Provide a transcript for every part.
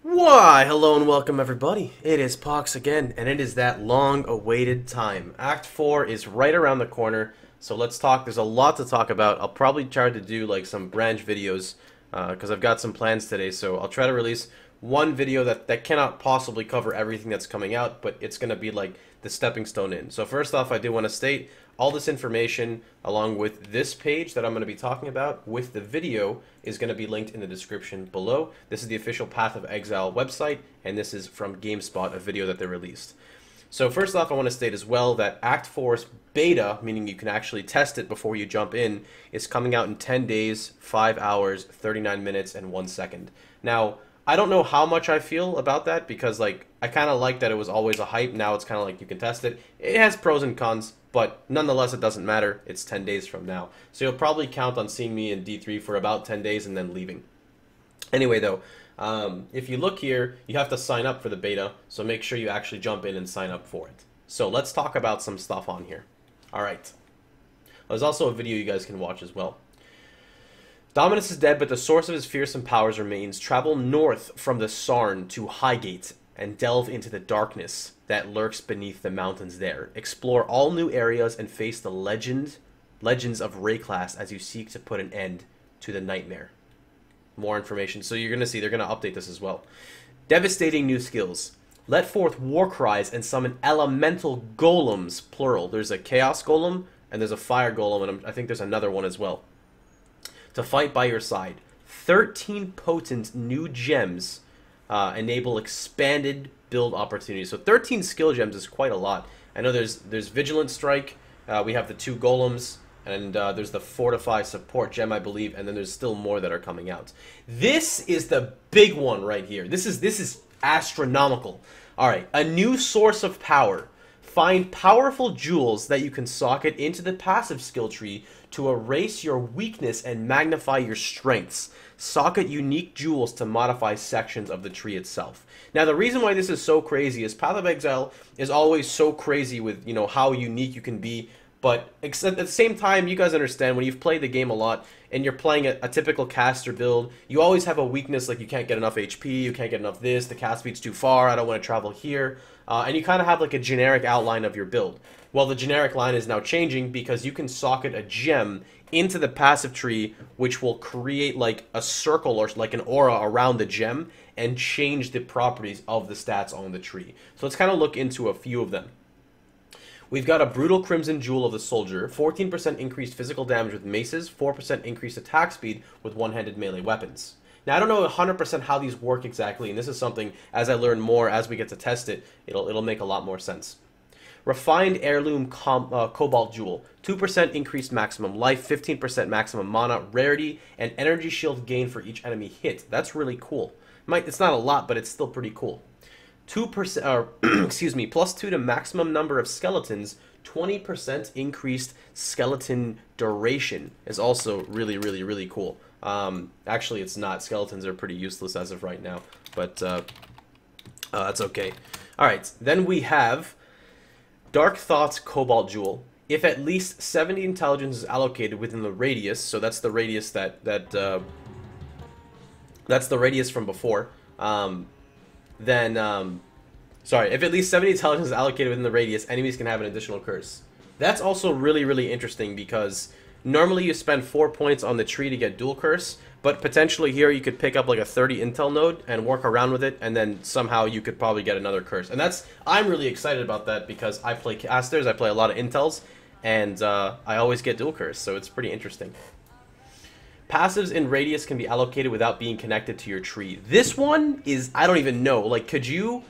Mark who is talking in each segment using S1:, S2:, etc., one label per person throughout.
S1: Why, hello and welcome everybody. It is Pohx again, and it is that long-awaited time. Act 4 is right around the corner, so let's talk. There's a lot to talk about. I'll probably try to do like some branch videos, because I've got some plans today, so I'll try to release one video that cannot possibly cover everything that's coming out, but it's going to be like the stepping stone in. So first off, I do want to state all this information along with this page that I'm going to be talking about with the video is going to be linked in the description below. This is the official Path of Exile website, and this is from GameSpot, a video that they released. So first off, I want to state as well that Act 4's beta, meaning you can actually test it before you jump in, is coming out in 10 days, 5 hours, 39 minutes, and 1 second. Now, I don't know how much I feel about that because like I kind of like that it was always a hype. Now it's kind of like you can test it. It has pros and cons, but nonetheless it doesn't matter. It's 10 days from now. So you'll probably count on seeing me in D3 for about 10 days and then leaving. Anyway though, if you look here, you have to sign up for the beta. So make sure you actually jump in and sign up for it. So let's talk about some stuff on here. Alright. There's also a video you guys can watch as well. Dominus is dead, but the source of his fearsome powers remains. Travel north from the Sarn to Highgate and delve into the darkness that lurks beneath the mountains there. Explore all new areas and face the legends of Rayclass as you seek to put an end to the nightmare. More information. So you're going to see they're going to update this as well. Devastating new skills. Let forth war cries and summon elemental golems, plural. There's a chaos golem and there's a fire golem, and I think there's another one as well, to fight by your side. 13 potent new gems enable expanded build opportunities. So 13 skill gems is quite a lot. I know there's Vigilant Strike, we have the 2 golems, and there's the Fortify support gem, I believe, and then there's still more that are coming out. This is the big one right here. This is astronomical. Alright, a new source of power. Find powerful jewels that you can socket into the passive skill tree to erase your weakness and magnify your strengths. Socket unique jewels to modify sections of the tree itself. Now, the reason why this is so crazy is Path of Exile is always so crazy with, you know, how unique you can be. But at the same time, you guys understand when you've played the game a lot and you're playing a typical caster build, you always have a weakness like you can't get enough HP, you can't get enough this, the cast speed's too far, I don't want to travel here. And you kind of have like a generic outline of your build. Well, the generic line is now changing because you can socket a gem into the passive tree, which will create like a circle or like an aura around the gem and change the properties of the stats on the tree. So let's kind of look into a few of them. We've got a Brutal Crimson Jewel of the Soldier, 14% increased physical damage with maces, 4% increased attack speed with one-handed melee weapons. Now, I don't know 100% how these work exactly, and this is something, as I learn more, as we get to test it, it'll make a lot more sense. Refined Heirloom Cobalt Jewel, 2% increased maximum life, 15% maximum mana, rarity, and energy shield gain for each enemy hit. That's really cool. It's not a lot, but it's still pretty cool. 2%, excuse me, plus 2 to maximum number of skeletons, 20% increased skeleton duration is also really, really, really cool. Actually, it's not. Skeletons are pretty useless as of right now, but that's okay. Alright, then we have Dark Thoughts Cobalt Jewel. If at least 70 intelligence is allocated within the radius, so that's the radius that's the radius from before, sorry, if at least 70 intelligence is allocated within the radius, enemies can have an additional curse. That's also really, really interesting because normally you spend 4 points on the tree to get dual curse, but potentially here you could pick up like a 30 intel node and work around with it, and then somehow you could probably get another curse. And I'm really excited about that because I play casters, I play a lot of intels, and I always get dual curse, so it's pretty interesting. Passives in radius can be allocated without being connected to your tree. This one is, I don't even know, like could you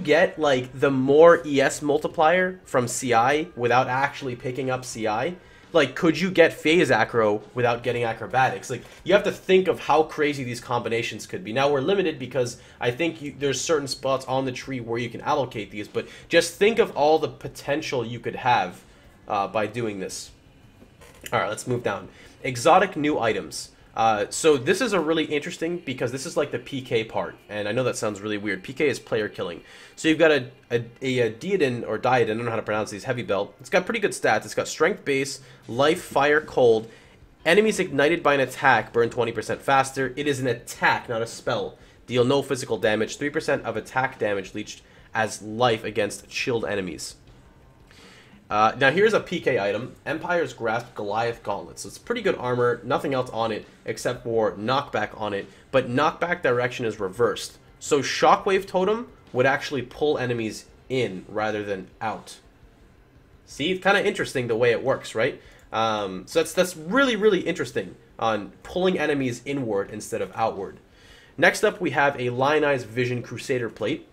S1: get like the more ES multiplier from CI without actually picking up CI? Like, could you get phase acro without getting acrobatics? Like, you have to think of how crazy these combinations could be. Now, we're limited because I think there's certain spots on the tree where you can allocate these, but just think of all the potential you could have by doing this. Alright, let's move down. Exotic new items. So this is a really interesting because this is like the PK part, and I know that sounds really weird. PK is player killing. So you've got a Diadin, or Diadin, I don't know how to pronounce these, heavy belt. It's got pretty good stats. It's got strength base, life, fire, cold. Enemies ignited by an attack burn 20% faster. It is an attack, not a spell. Deal no physical damage. 3% of attack damage leached as life against chilled enemies. Now here's a PK item. Empire's Grasp Goliath Gauntlet. So it's pretty good armor. Nothing else on it except for knockback on it. But knockback direction is reversed. So Shockwave Totem would actually pull enemies in rather than out. See, it's kind of interesting the way it works, right? So that's really, really interesting on pulling enemies inward instead of outward. Next up, we have a Lionized Vision Crusader Plate.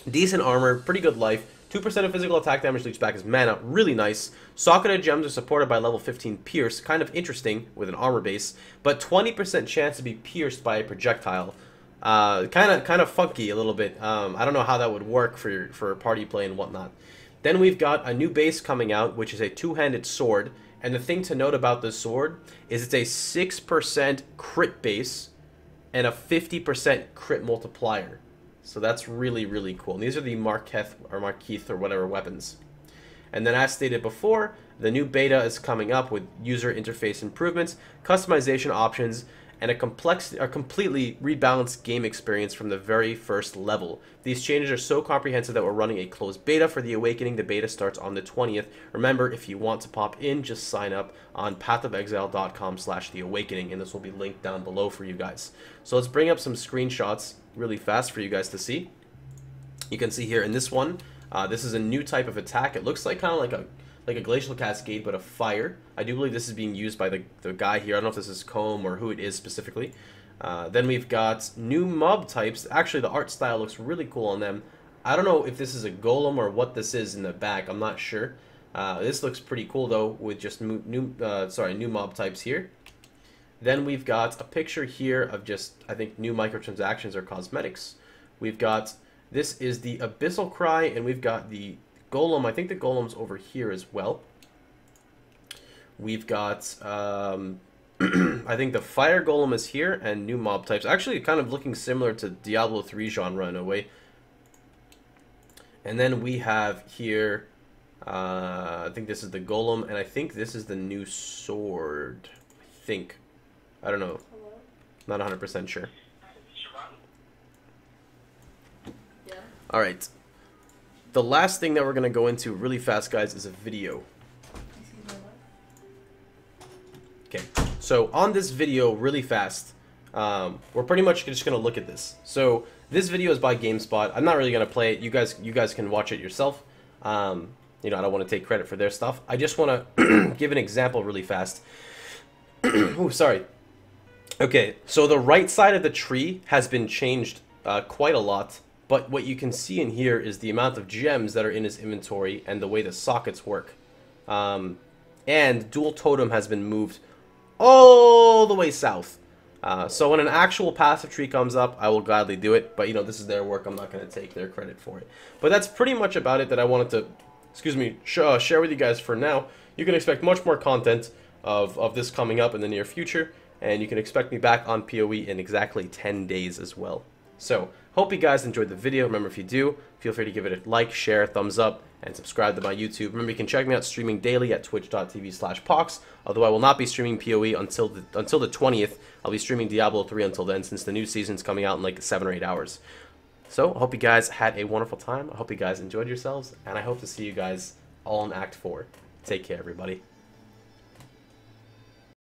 S1: Decent armor, pretty good life. 2% of physical attack damage leached back as mana, really nice. Socketed gems are supported by level 15 Pierce, kind of interesting with an armor base, but 20% chance to be pierced by a projectile. Kind of funky a little bit. I don't know how that would work for party play and whatnot. Then we've got a new base coming out, which is a two-handed sword. And the thing to note about this sword is it's a 6% crit base and a 50% crit multiplier. So that's really, really cool. And these are the Markeith or whatever weapons. And then as stated before, the new beta is coming up with user interface improvements, customization options, and a completely rebalanced game experience from the very first level. These changes are so comprehensive that we're running a closed beta for The Awakening. The beta starts on the 20th. Remember, if you want to pop in, just sign up on pathofexile.com/theawakening, and this will be linked down below for you guys. So let's bring up some screenshots really fast for you guys to see. You can see here in this one, this is a new type of attack. It looks like kind of like a glacial cascade, but a fire. I do believe this is being used by the guy here. I don't know if this is Comb or who it is specifically. Then we've got new mob types. Actually, the art style looks really cool on them. I don't know if this is a golem or what this is in the back. I'm not sure. This looks pretty cool though, with just new mob types here. Then we've got a picture here of just, I think, new microtransactions or cosmetics. We've got, this is the Abyssal Cry, and we've got the Golem. I think the Golem's over here as well. We've got, I think the Fire Golem is here, and new mob types. Actually, kind of looking similar to Diablo 3 genre in a way. And then we have here, I think this is the Golem, and I think this is the new sword. I think. I don't know. Not 100% sure.
S2: Yeah.
S1: Alright. The last thing that we're going to go into really fast, guys, is a video. Okay. So on this video, really fast, we're pretty much just going to look at this. So this video is by GameSpot. I'm not really going to play it. You guys can watch it yourself. You know, I don't want to take credit for their stuff. I just want to give an example really fast. Ooh, sorry. Okay, so the right side of the tree has been changed quite a lot, but what you can see in here is the amount of gems that are in his inventory and the way the sockets work. And Dual Totem has been moved all the way south. So when an actual passive tree comes up, I will gladly do it, but you know, this is their work. I'm not going to take their credit for it. But that's pretty much about it that I wanted to, share with you guys for now. You can expect much more content of this coming up in the near future. And you can expect me back on PoE in exactly 10 days as well. So, hope you guys enjoyed the video. Remember, if you do, feel free to give it a like, share, thumbs up, and subscribe to my YouTube. Remember, you can check me out streaming daily at twitch.tv/Pohx. Although I will not be streaming PoE until the 20th. I'll be streaming Diablo 3 until then, since the new season's coming out in like 7 or 8 hours. So, I hope you guys had a wonderful time. I hope you guys enjoyed yourselves, and I hope to see you guys all in Act 4. Take care, everybody.